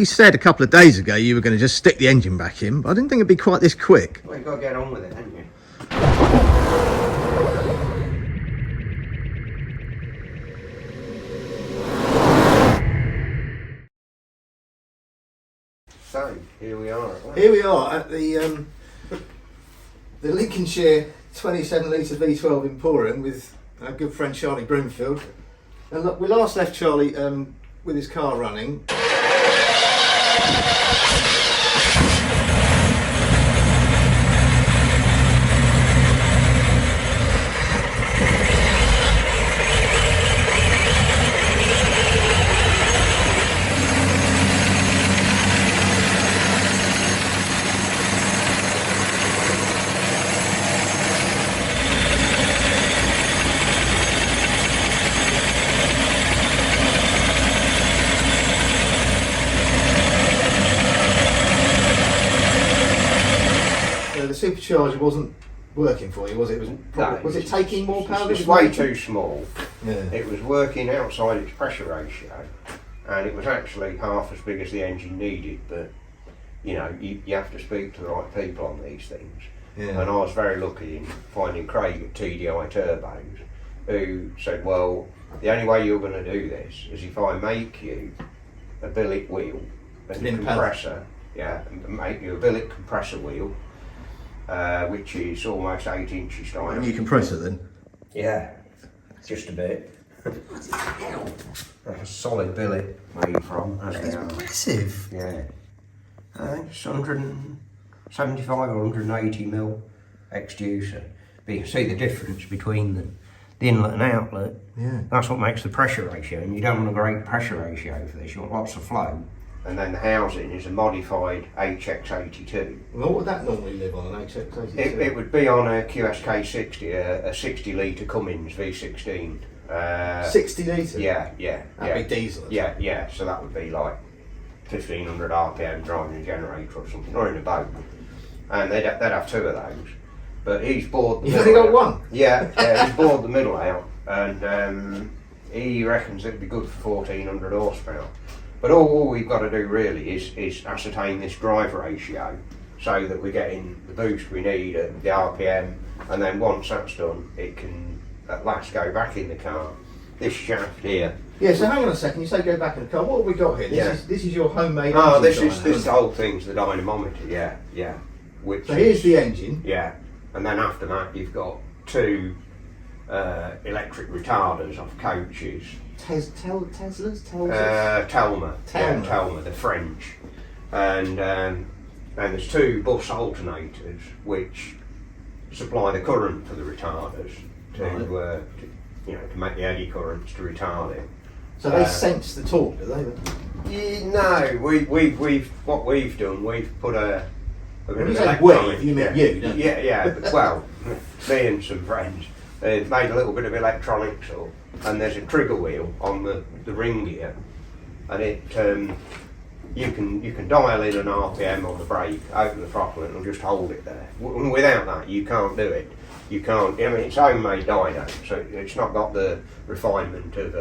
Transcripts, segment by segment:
you said a couple of days ago you were going to just stick the engine back in, but I didn't think it'd be quite this quick. Well, you've got to get on with it, haven't you? So, here we are. Here we are at the Lincolnshire 27 litre V12 Emporium with our good friend Charlie Broomfield. And look, we last left Charlie with his car running. The supercharger wasn't working for you, was it? Was it taking more power? It was way too small. Yeah. It was working outside its pressure ratio, and it was actually half as big as the engine needed. But you know, you have to speak to the right people on these things. Yeah. And I was very lucky in finding Craig at TDI Turbos, who said, "Well, the only way you're going to do this is if I make you a billet wheel and a compressor, and make you a billet compressor wheel." Which is almost 8 inches diameter. A new compressor then? Yeah, just a bit. A solid billet made from. It's massive. Yeah. I think it's 175 or 180 mil exducer. But you can see the difference between the inlet and outlet. Yeah. That's what makes the pressure ratio, and you don't want a great pressure ratio for this. You want lots of flow. And then the housing is a modified HX82. Well, what would that normally live on, an HX82? It would be on a QSK60, a 60 litre Cummins V16. 60 litre? Yeah. That'd be diesel. Yeah, so that would be like 1500 RPM driving a generator or something, or in a boat. And they'd have 2 of those. But he's bored the You've only got one? Yeah, he's bored the middle out, and he reckons it'd be good for 1400 horsepower. But all we've got to do really is ascertain this drive ratio so that we're getting the boost we need at the RPM, and then once that's done, it can at last go back in the car. This shaft here. Yeah, so hang on a second, you say go back in the car, what have we got here? This is your homemade engine. This whole thing's the dynamometer, yeah. So here's the engine. Yeah, and then after that you've got 2 electric retarders off coaches. Teslas? Telma, the French, and there's 2 bus alternators which supply the current for the retarders to make the eddy currents to retard it. So they sense the torque, do they? No, what we've done, we've put a bit of electronic. You mean you? Don't you? Yeah. But, well, me and some friends. They've made a little bit of electronics up, and there's a trigger wheel on the ring gear, and it you can dial in an RPM on the brake, open the throttle, and it'll just hold it there. Without that, you can't do it. You can't. I mean, it's homemade dyno, so it's not got the refinement of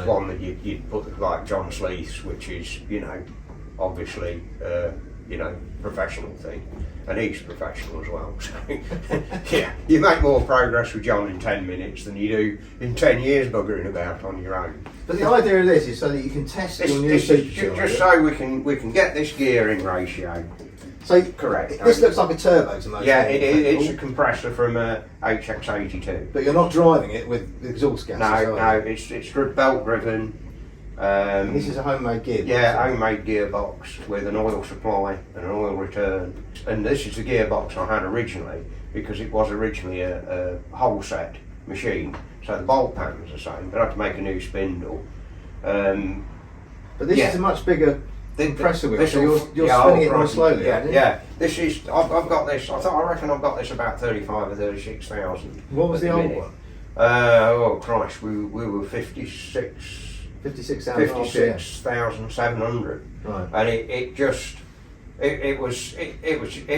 one that you'd put like John Sleeth's, which is obviously professional thing. And he's professional as well. So, yeah, you make more progress with John in 10 minutes than you do in 10 years buggering about on your own. But the idea of this is so that you can test your new supercharger. Just so we can get this gearing ratio. So correct. This looks like a turbo to most. Yeah, it's a compressor from a HX82. But you're not driving it with exhaust gas. No, it's belt driven. This is a homemade gearbox. Yeah, homemade gearbox with an oil supply and an oil return. And this is the gearbox I had originally, because it was originally a whole set machine. So the bolt pattern's the same, but I had to make a new spindle. But this is a much bigger compressor wheel, so you're spinning it more slowly. Yeah. This is, I've got this, I reckon I've got this about 35 or 36,000. What was the old one? Oh Christ, we were 56,700. 56,700. Right. And it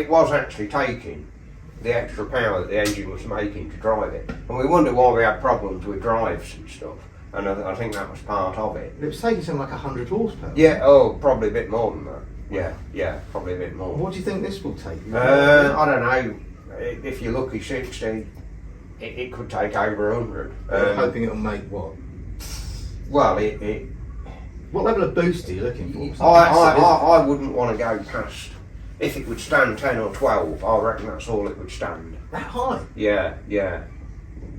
was actually taking the extra power that the engine was making to drive it. And we wonder why we had problems with drives and stuff. and I think that was part of it. It was taking something like 100 horsepower. Yeah, oh, probably a bit more than that. Yeah, probably a bit more. What do you think this will take? I don't know. If you're lucky 60, it could take over 100. You're hoping it'll make what? Well, what level of boost are you looking for? I wouldn't want to go past. If it would stand 10 or 12, I reckon that's all it would stand. That high? Yeah.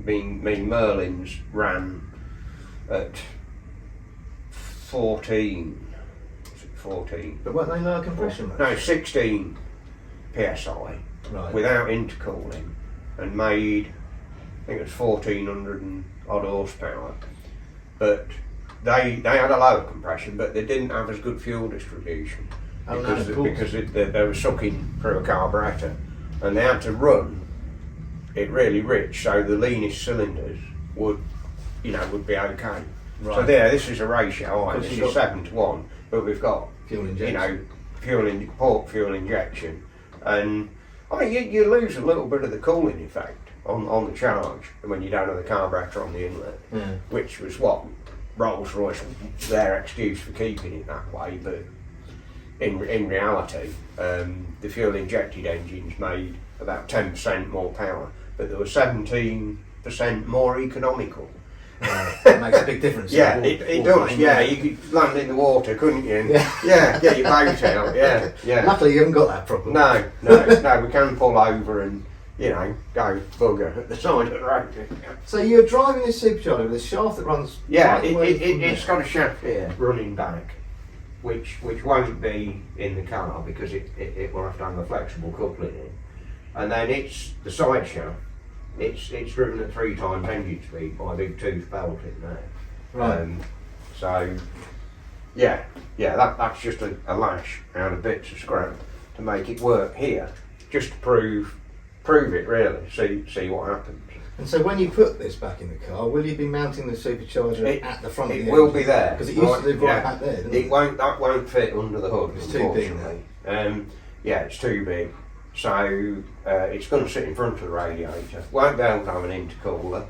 mean Merlin's ran at 14. Was it 14? But weren't they lower compression rates? No, 16 psi without intercooling, and made, I think it was 1400 and odd horsepower. But they had a lower compression, but they didn't have as good fuel distribution because they were sucking through a carburettor, and they had to run it really rich, so the leanest cylinders would be okay. Right. So this is a ratio. This is 7:1, but we've got fuel injection. Port fuel injection, and I mean you lose a little bit of the cooling effect on the charge when you don't have the carburettor on the inlet, which was what Rolls-Royce, their excuse for keeping it that way, but in reality the fuel injected engines made about 10% more power, but they were 17% more economical. It makes a big difference. Yeah, it does. Yeah, you could land in the water, couldn't you? And, get your boat out. Yeah. Luckily, you haven't got that problem. No. We can pull over and go bugger at the side of the road. So you're driving this supercharger with a shaft that runs. Yeah, it's got a shaft here running back, which won't be in the car because it will have to have a flexible coupling in, and then it's the side shaft. It's driven at 3 times engine speed by a big tooth belt in there. Right. That's just a lash out of bits of scrap to make it work here, just to prove it really, see what happens. And so when you put this back in the car, will you be mounting the supercharger at the front of the engine? It will be there. Because it used to live right back there, didn't it? That won't fit under the hood, it's too big now. It's too big. So it's going to sit in front of the radiator. Won't be able to have an intercooler,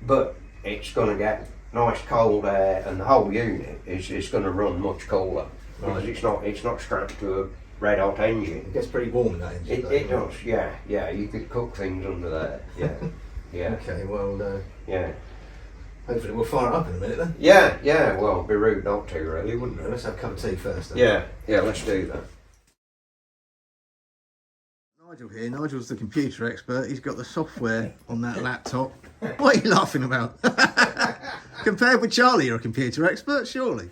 but it's going to get nice cold air, and the whole unit is going to run much cooler because it's not strapped to a red hot engine. It gets pretty warm in that engine. It does. Yeah. You could cook things under there. Yeah. Okay. Well. Yeah. Hopefully we'll fire it up in a minute then. Yeah. Well, it'd be rude not to, really, wouldn't it? Let's have a cup of tea first. Then. Yeah. Let's do that. Nigel here. Nigel's the computer expert. He's got the software on that laptop. What are you laughing about? Compared with Charlie, you're a computer expert, surely.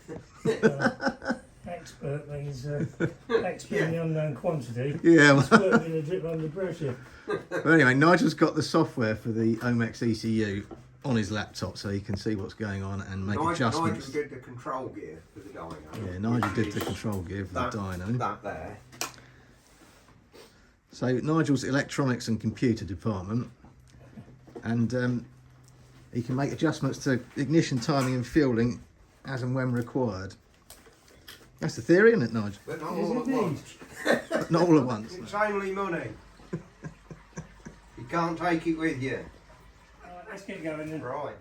Expert means expert in the unknown quantity. Yeah. Expert in a drip under pressure. But anyway, Nigel's got the software for the Omex ECU on his laptop, so he can see what's going on and make adjustments. Nigel did the control gear for the dyno. Yeah, Nigel did the control gear for the dyno. That there. So Nigel's electronics and computer department, and he can make adjustments to ignition timing and fueling as and when required. That's the theory, isn't it, Nigel? But not all at once. Not all at once. It's only money. You can't take it with you. Let's get going then. Right.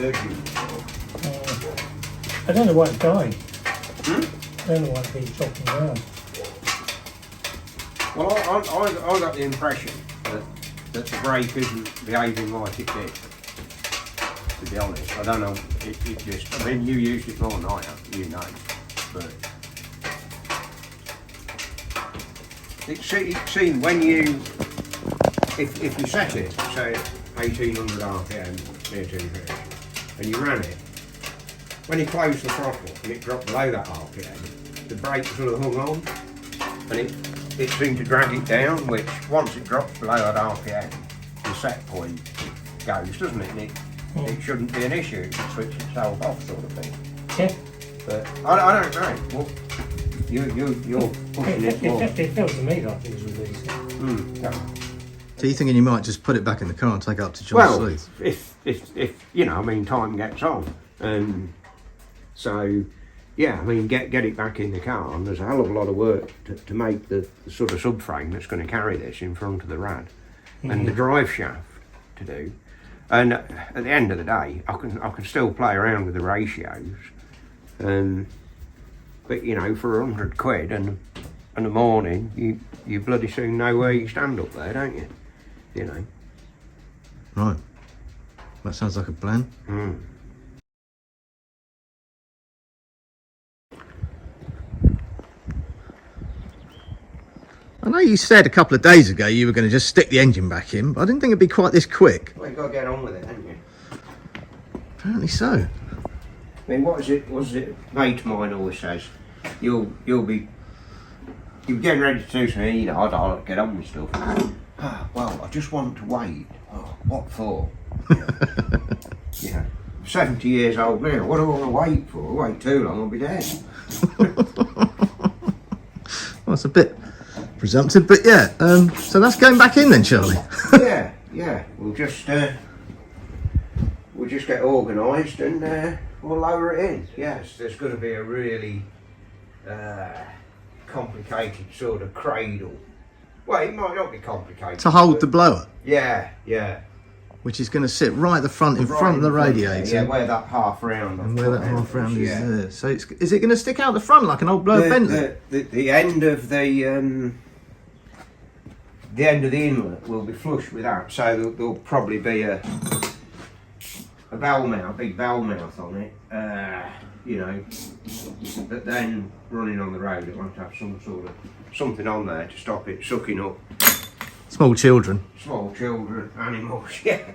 urgent. I don't know why it's dying. Hmm? I don't know why it keeps chopping down. Well, I got the impression that the brake isn't behaving like it did. To be honest, I don't know. It just. I mean, you used it more than I have, you know, but it seemed when you, if you set it, say 1800 RPM near 250, and you ran it, when you closed the throttle and it dropped below that RPM, the brake sort of hung on, and it seemed to drag it down, which once it drops below that RPM, the set point goes, doesn't it? And it shouldn't be an issue, it should switch itself off sort of thing. Yeah. But I don't know. Well, you're pushing it more. It felt to me like it was releasing. Yeah. So you thinking you might just put it back in the car and take it up to John Well, Sleeth? if you know, I mean, time gets on, and so yeah, I mean, get it back in the car, and there's a hell of a lot of work to make the sort of subframe that's going to carry this in front of the rad, and the drive shaft to do. And at the end of the day, I can still play around with the ratios, but you know, for £100 and a morning, you bloody soon know where you stand up there, don't you? You know. Right. That sounds like a plan. I know you said a couple of days ago you were going to just stick the engine back in, but I didn't think it'd be quite this quick. Well, you've got to get on with it, haven't you? Apparently so. I mean, what is it? A mate of mine always says, you're getting ready to do something, you know, I'll get on with stuff. Well, I just want to wait. Oh, what for? You know, I'm 70 years old now, what do I want to wait for? I'll wait too long, I'll be dead. Well, it's a bit presumptive, but yeah. So that's going back in then, Charlie. yeah. We'll just get organised and we'll lower it in. Yes, there's going to be a really complicated sort of cradle. Well, it might not be complicated. To hold the blower. Yeah. Which is going to sit right at the front, in front of the radiator. Yeah, where that half round. And where that half round is there. So is it going to stick out the front like an old blower Bentley? The end of the inlet will be flush with that. So there'll probably be a valve mouth, big valve mouth on it. You know, but then running on the road, it won't have some sort of something on there to stop it sucking up Small children. small children, animals. Yeah.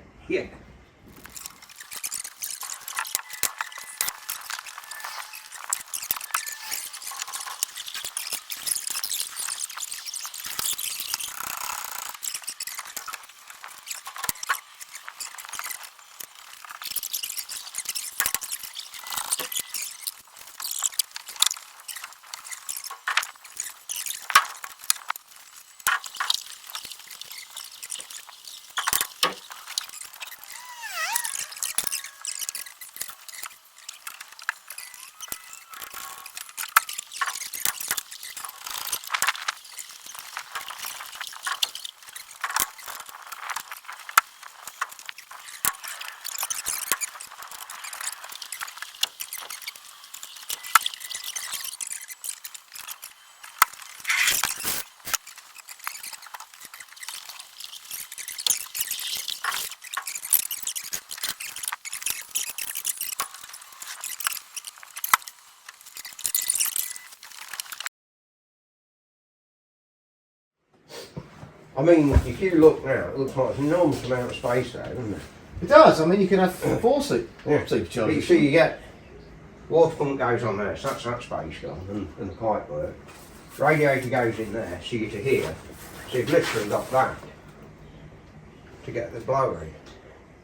I mean, if you look now, it looks like an enormous amount of space there, doesn't it? It does. I mean, you can have 4 Yeah. superchargers. You see, you get water pump goes on there, so that's that space gone, and the pipe work. Radiator goes in there, so you to here. So you've literally got that to get the blower in.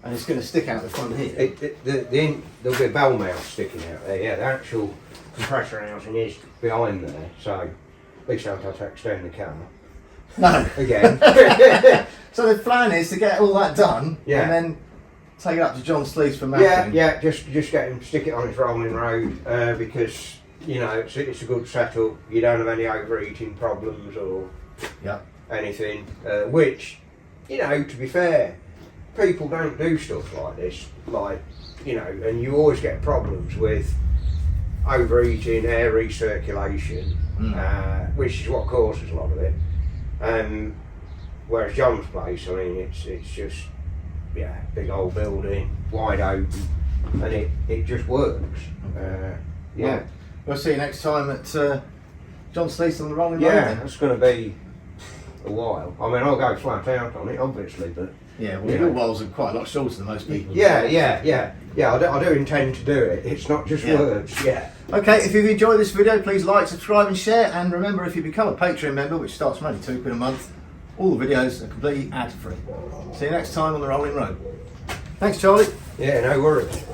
And it's going to stick out the front here. There'll be a bell mouth sticking out there. Yeah, the actual compressor housing is behind there, so at least I don't have to extend the car. No. Again. So the plan is to get all that done, Yeah. and then take it up to John Sleeth for mapping. Yeah, just get him, stick it on his rolling road because you know it's a good setup. You don't have any overheating problems or anything. Which, you know, to be fair, people don't do stuff like this. Like you know, and you always get problems with overheating, air recirculation, which is what causes a lot of it. Whereas John's place, I mean, it's just, yeah, big old building, wide open, and it just works. Yeah. Well, we'll see you next time at John Sleath on the Rolling Road. Yeah, it's going to be a while. I mean, I'll go flat out on it, obviously, but Yeah, well, your walls are quite a lot shorter than most people. yeah. I do intend to do it. It's not just words. Yeah. Okay, if you've enjoyed this video, please like, subscribe and share. And remember, if you become a Patreon member, which starts from only £2 a month, all the videos are completely ad-free. See you next time on the Rolling Road. Thanks, Charlie. Yeah, no worries.